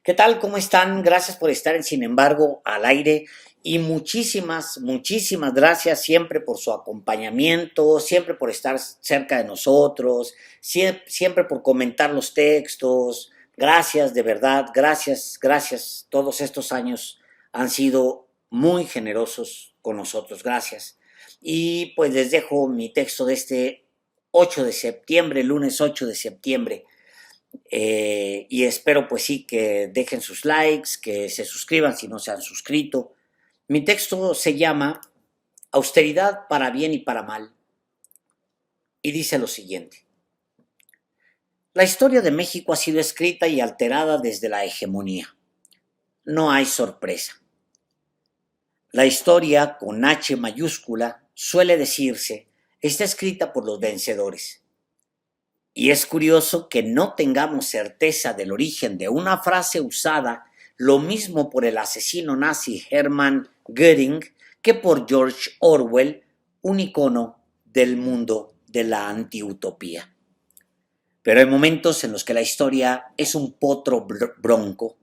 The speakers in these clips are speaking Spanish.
¿Qué tal? ¿Cómo están? Gracias por estar en Sin embargo al aire y muchísimas gracias siempre por su acompañamiento, siempre por estar cerca de nosotros, siempre por comentar los textos. Gracias, de verdad, gracias. Todos estos años han sido muy generosos con nosotros, gracias. Y pues les dejo mi texto de este 8 de septiembre, lunes 8 de septiembre. Y espero pues sí que dejen sus likes, que se suscriban si no se han suscrito. Mi texto se llama Austeridad para bien y para mal y dice lo siguiente. La historia de México ha sido escrita y alterada desde la hegemonía. No hay sorpresa. La historia con H mayúscula, suele decirse, está escrita por los vencedores. Y es curioso que no tengamos certeza del origen de una frase usada lo mismo por el asesino nazi Hermann Göring que por George Orwell, un icono del mundo de la antiutopía. Pero hay momentos en los que la historia es un potro bronco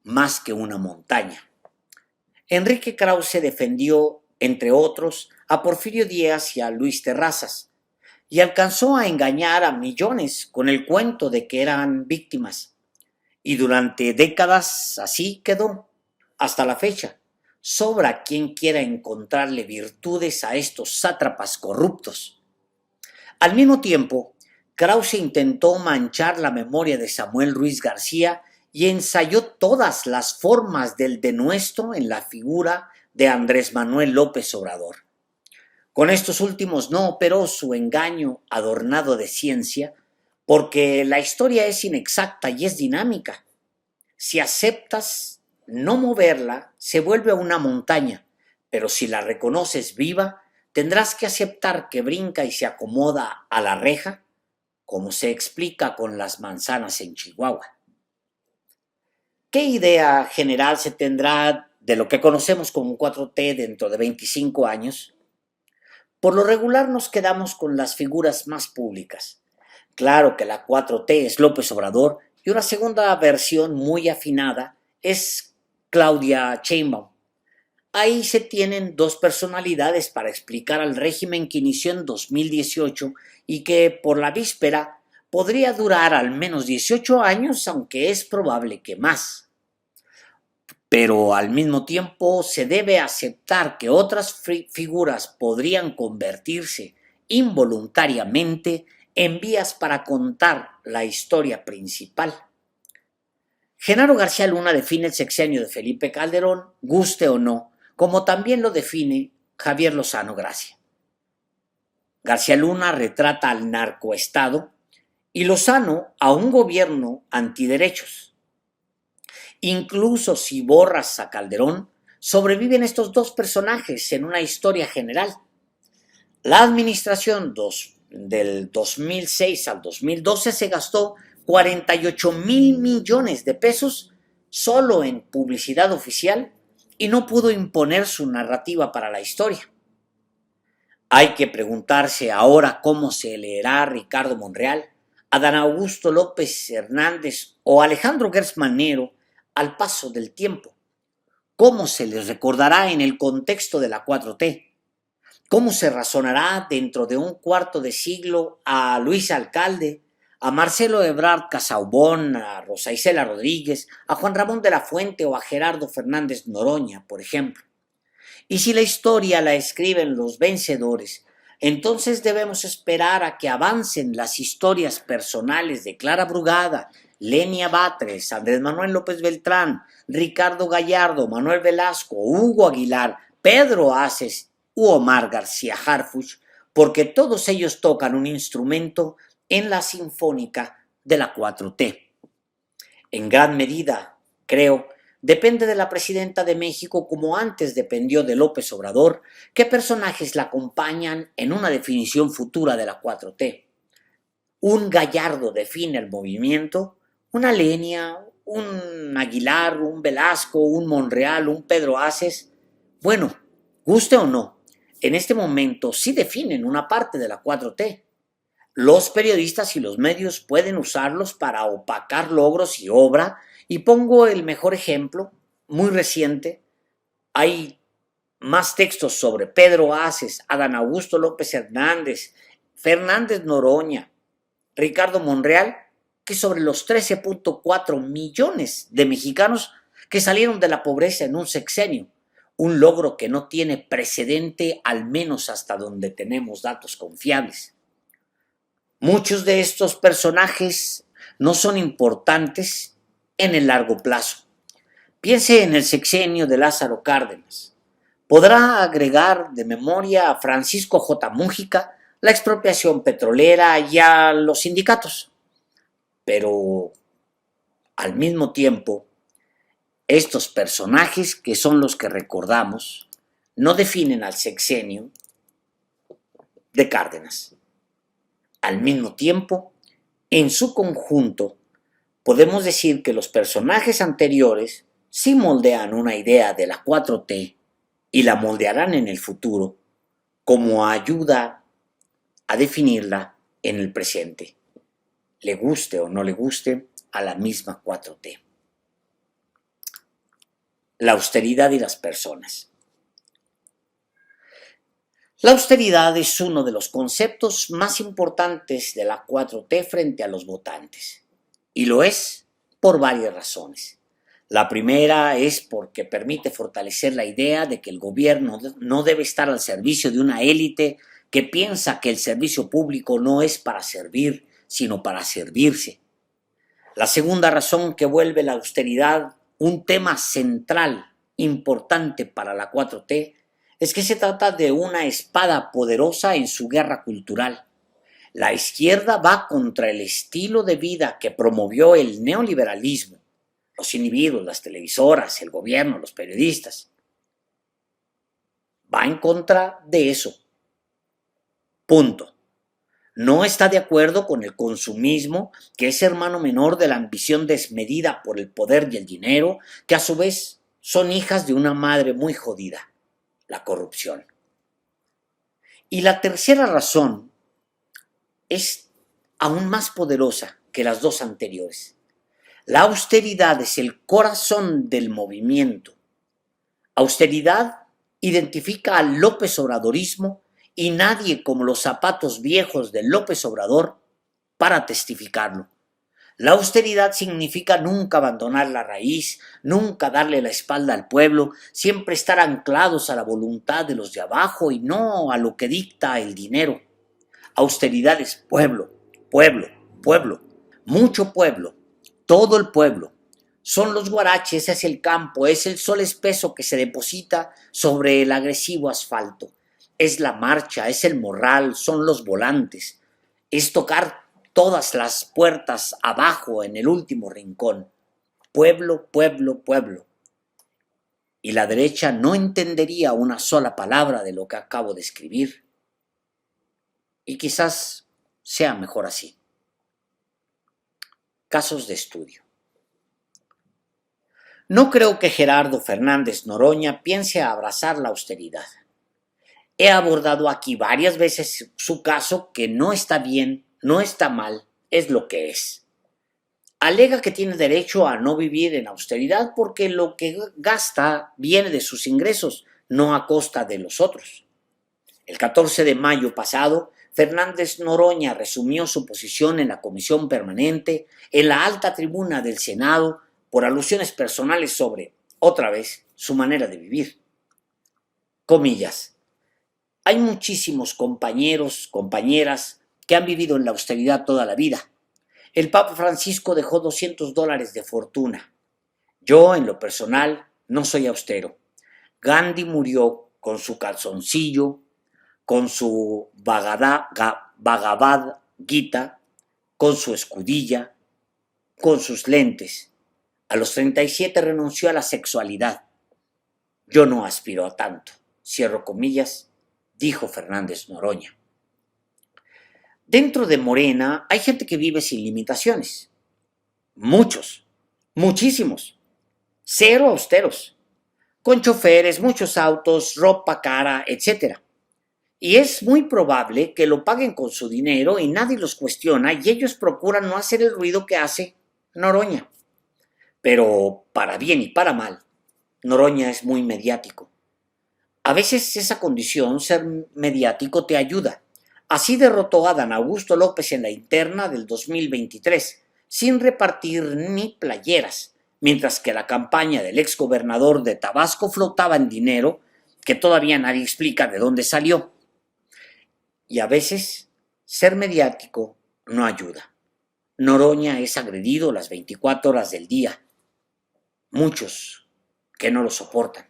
más que una montaña. Enrique Krause defendió, entre otros, a Porfirio Díaz y a Luis Terrazas, y alcanzó a engañar a millones con el cuento de que eran víctimas. Y durante décadas así quedó, hasta la fecha. Sobra quien quiera encontrarle virtudes a estos sátrapas corruptos. Al mismo tiempo, Krause intentó manchar la memoria de Samuel Ruiz García y ensayó todas las formas del denuesto en la figura de Andrés Manuel López Obrador. Con estos últimos no operó su engaño adornado de ciencia, porque la historia es inexacta y es dinámica. Si aceptas no moverla, se vuelve una montaña, pero si la reconoces viva, tendrás que aceptar que brinca y se acomoda a la reja, como se explica con las manzanas en Chihuahua. ¿Qué idea general se tendrá de lo que conocemos como 4T dentro de 25 años? Por lo regular nos quedamos con las figuras más públicas. Claro que la 4T es López Obrador y una segunda versión muy afinada es Claudia Sheinbaum. Ahí se tienen dos personalidades para explicar al régimen que inició en 2018 y que por la víspera podría durar al menos 18 años, aunque es probable que más. Pero al mismo tiempo se debe aceptar que otras figuras podrían convertirse involuntariamente en vías para contar la historia principal. Genaro García Luna define el sexenio de Felipe Calderón, guste o no, como también lo define Javier Lozano Gracia. García Luna retrata al narcoestado y Lozano a un gobierno antiderechos. Incluso si borras a Calderón, sobreviven estos dos personajes en una historia general. La administración del 2006 al 2012 se gastó 48,000 millones de pesos solo en publicidad oficial y no pudo imponer su narrativa para la historia. Hay que preguntarse ahora cómo se leerá a Ricardo Monreal, Adán Augusto López Hernández o Alejandro Gertz Manero al paso del tiempo. ¿Cómo se les recordará en el contexto de la 4T? ¿Cómo se razonará dentro de un cuarto de siglo a Luis Alcalde, a Marcelo Ebrard Casaubon, a Rosa Isela Rodríguez, a Juan Ramón de la Fuente o a Gerardo Fernández Noroña, por ejemplo? Y si la historia la escriben los vencedores, entonces debemos esperar a que avancen las historias personales de Clara Brugada, Lenia Batres, Andrés Manuel López Beltrán, Ricardo Gallardo, Manuel Velasco, Hugo Aguilar, Pedro Aces u Omar García Harfuch, porque todos ellos tocan un instrumento en la sinfónica de la 4T. En gran medida, creo, depende de la presidenta de México como antes dependió de López Obrador, qué personajes la acompañan en una definición futura de la 4T. Un Gallardo define el movimiento, una Lenia, un Aguilar, un Velasco, un Monreal, un Pedro Aces. Bueno, guste o no, en este momento sí definen una parte de la 4T. Los periodistas y los medios pueden usarlos para opacar logros y obra Y pongo el mejor ejemplo, muy reciente. Hay más textos sobre Pedro Aces, Adán Augusto López Hernández, Fernández Noroña, Ricardo Monreal, que sobre los 13.4 millones de mexicanos que salieron de la pobreza en un sexenio, un logro que no tiene precedente, al menos hasta donde tenemos datos confiables. Muchos de estos personajes no son importantes en el largo plazo. Piense en el sexenio de Lázaro Cárdenas. Podrá agregar de memoria a Francisco J. Mújica, la expropiación petrolera y a los sindicatos. Pero al mismo tiempo, estos personajes, que son los que recordamos, no definen al sexenio de Cárdenas. Al mismo tiempo, en su conjunto, podemos decir que los personajes anteriores sí moldean una idea de la 4T y la moldearán en el futuro como ayuda a definirla en el presente, le guste o no le guste a la misma 4T. La austeridad y las personas. La austeridad es uno de los conceptos más importantes de la 4T frente a los votantes, y lo es por varias razones. La primera es porque permite fortalecer la idea de que el gobierno no debe estar al servicio de una élite que piensa que el servicio público no es para servir, sino para servirse. La segunda razón que vuelve la austeridad un tema central, importante para la 4T, es que se trata de una espada poderosa en su guerra cultural. La izquierda va contra el estilo de vida que promovió el neoliberalismo, los individuos, las televisoras, el gobierno, los periodistas. Va en contra de eso. Punto. No está de acuerdo con el consumismo, que es hermano menor de la ambición desmedida por el poder y el dinero, que a su vez son hijas de una madre muy jodida, la corrupción. Y la tercera razón es aún más poderosa que las dos anteriores. La austeridad es el corazón del movimiento. Austeridad identifica al López Obradorismo y nadie como los zapatos viejos de López Obrador para testificarlo. La austeridad significa nunca abandonar la raíz, nunca darle la espalda al pueblo, siempre estar anclados a la voluntad de los de abajo y no a lo que dicta el dinero. Austeridad es pueblo, pueblo, pueblo, mucho pueblo, todo el pueblo. Son los guaraches, es el campo, es el sol espeso que se deposita sobre el agresivo asfalto. Es la marcha, es el morral, son los volantes. Es tocar todas las puertas abajo en el último rincón. Pueblo, pueblo, pueblo. Y la derecha no entendería una sola palabra de lo que acabo de escribir. Y quizás sea mejor así. Casos de estudio. No creo que Gerardo Fernández Noroña piense abrazar la austeridad. He abordado aquí varias veces su caso, que no está bien, no está mal, es lo que es. Alega que tiene derecho a no vivir en austeridad porque lo que gasta viene de sus ingresos, no a costa de los otros. El 14 de mayo pasado, Fernández Noroña resumió su posición en la comisión permanente, en la alta tribuna del Senado, por alusiones personales sobre, otra vez, su manera de vivir. Comillas. Hay muchísimos compañeros, compañeras que han vivido en la austeridad toda la vida. El Papa Francisco dejó $200 de fortuna. Yo, en lo personal, no soy austero. Gandhi murió con su calzoncillo, con su Bhagavad Gita, con su escudilla, con sus lentes. A los 37 renunció a la sexualidad. Yo no aspiro a tanto, cierro comillas, dijo Fernández Noroña. Dentro de Morena hay gente que vive sin limitaciones. Muchos, muchísimos. Cero austeros. Con choferes, muchos autos, ropa cara, etc. Y es muy probable que lo paguen con su dinero y nadie los cuestiona y ellos procuran no hacer el ruido que hace Noroña. Pero para bien y para mal, Noroña es muy mediático. A veces esa condición, ser mediático, te ayuda. Así derrotó a Adán Augusto López en la interna del 2023, sin repartir ni playeras, mientras que la campaña del exgobernador de Tabasco flotaba en dinero que todavía nadie explica de dónde salió. Y a veces ser mediático no ayuda. Noroña es agredido las 24 horas del día. Muchos que no lo soportan.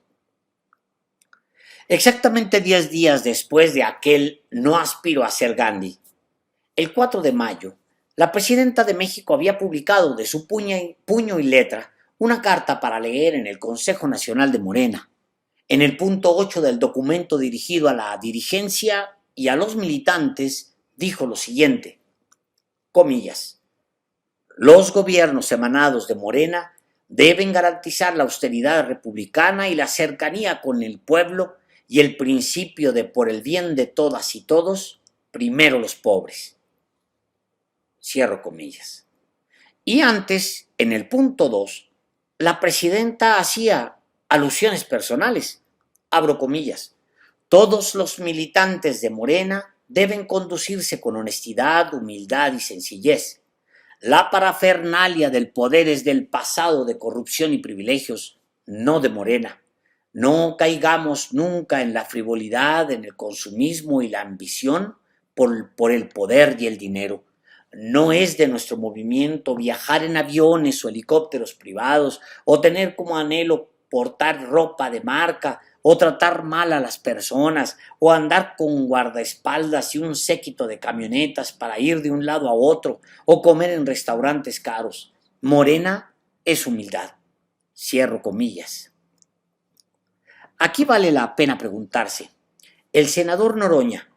Exactamente 10 días después de aquel "no aspiro a ser Gandhi", el 4 de mayo, la presidenta de México había publicado de su puño y letra una carta para leer en el Consejo Nacional de Morena. En el punto 8 del documento dirigido a la dirigencia y a los militantes, dijo lo siguiente, comillas, los gobiernos emanados de Morena deben garantizar la austeridad republicana y la cercanía con el pueblo y el principio de por el bien de todas y todos, primero los pobres. Cierro comillas. Y antes, en el punto 2, la presidenta hacía alusiones personales. Abro comillas. Todos los militantes de Morena deben conducirse con honestidad, humildad y sencillez. La parafernalia del poder es del pasado de corrupción y privilegios, no de Morena. No caigamos nunca en la frivolidad, en el consumismo y la ambición por el poder y el dinero. No es de nuestro movimiento viajar en aviones o helicópteros privados o tener como anhelo portar ropa de marca o tratar mal a las personas o andar con guardaespaldas y un séquito de camionetas para ir de un lado a otro o comer en restaurantes caros. Morena es humildad. Cierro comillas. Aquí vale la pena preguntarse, ¿el senador Noroña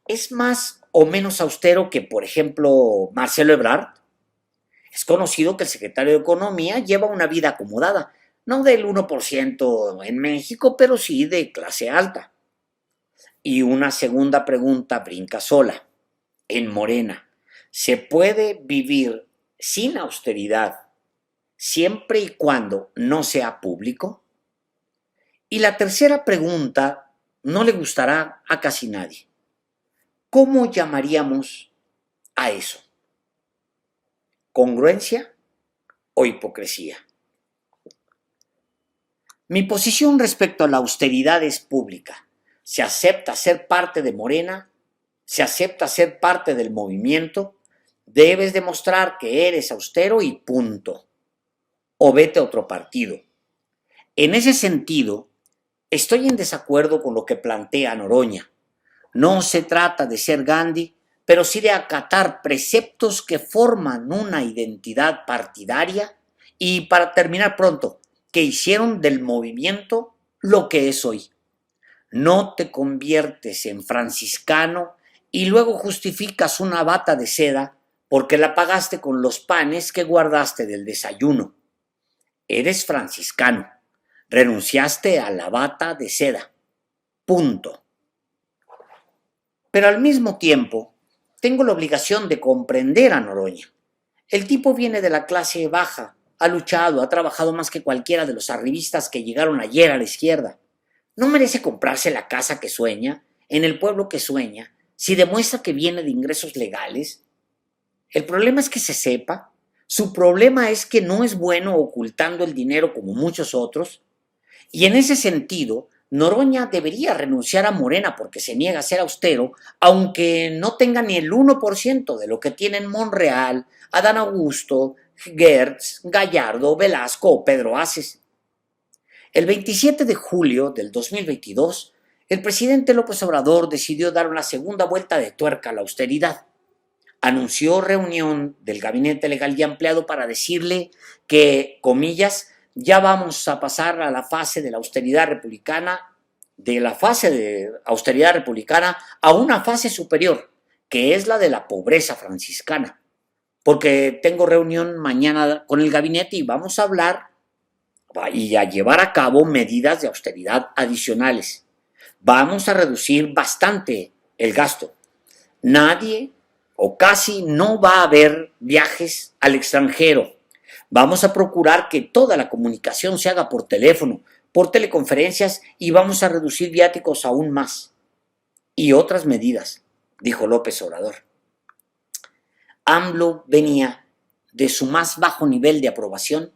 es más o menos austero que, por ejemplo, Marcelo Ebrard? Es conocido que el secretario de Economía lleva una vida acomodada, no del 1% en México, pero sí de clase alta. Y una segunda pregunta brinca sola. En Morena, ¿se puede vivir sin austeridad siempre y cuando no sea público? Y la tercera pregunta no le gustará a casi nadie. ¿Cómo llamaríamos a eso? ¿Congruencia o hipocresía? Mi posición respecto a la austeridad es pública. Se acepta ser parte de Morena, se acepta ser parte del movimiento, debes demostrar que eres austero y punto. O vete a otro partido. En ese sentido, estoy en desacuerdo con lo que plantea Noroña. No se trata de ser Gandhi, pero sí de acatar preceptos que forman una identidad partidaria y, para terminar pronto, que hicieron del movimiento lo que es hoy. No te conviertes en franciscano y luego justificas una bata de seda porque la pagaste con los panes que guardaste del desayuno. Eres franciscano. Renunciaste a la bata de seda. Punto. Pero al mismo tiempo, tengo la obligación de comprender a Noroña. El tipo viene de la clase baja, ha luchado, ha trabajado más que cualquiera de los arribistas que llegaron ayer a la izquierda. No merece comprarse la casa que sueña, en el pueblo que sueña, si demuestra que viene de ingresos legales. El problema es que se sepa. Su problema es que no es bueno ocultando el dinero como muchos otros. Y en ese sentido, Noroña debería renunciar a Morena porque se niega a ser austero, aunque no tenga ni el 1% de lo que tienen Monreal, Adán Augusto, Gertz, Gallardo, Velasco o Pedro Aces. El 27 de julio del 2022, el presidente López Obrador decidió dar una segunda vuelta de tuerca a la austeridad. Anunció reunión del gabinete legal y ampliado para decirle que, comillas, ya vamos a pasar a la fase de la austeridad republicana, a una fase superior, que es la de la pobreza franciscana. Porque tengo reunión mañana con el gabinete y vamos a hablar y a llevar a cabo medidas de austeridad adicionales. Vamos a reducir bastante el gasto. Nadie o casi no va a haber viajes al extranjero. Vamos a procurar que toda la comunicación se haga por teléfono, por teleconferencias y vamos a reducir viáticos aún más. Y otras medidas, dijo López Obrador. AMLO venía de su más bajo nivel de aprobación,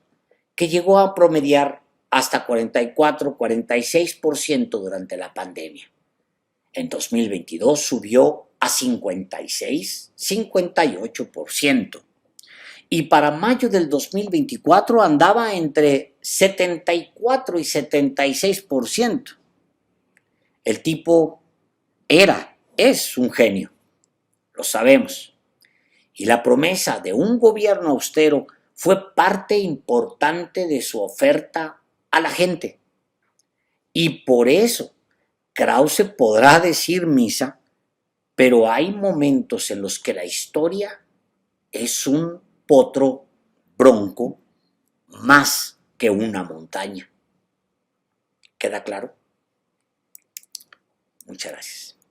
que llegó a promediar hasta 44-46% durante la pandemia. En 2022 subió a 56-58%. Y para mayo del 2024 andaba entre 74 y 76%. El tipo es un genio, lo sabemos. Y la promesa de un gobierno austero fue parte importante de su oferta a la gente. Y por eso Krause podrá decir misa, pero hay momentos en los que la historia es un potro bronco más que una montaña. ¿Queda claro? Muchas gracias.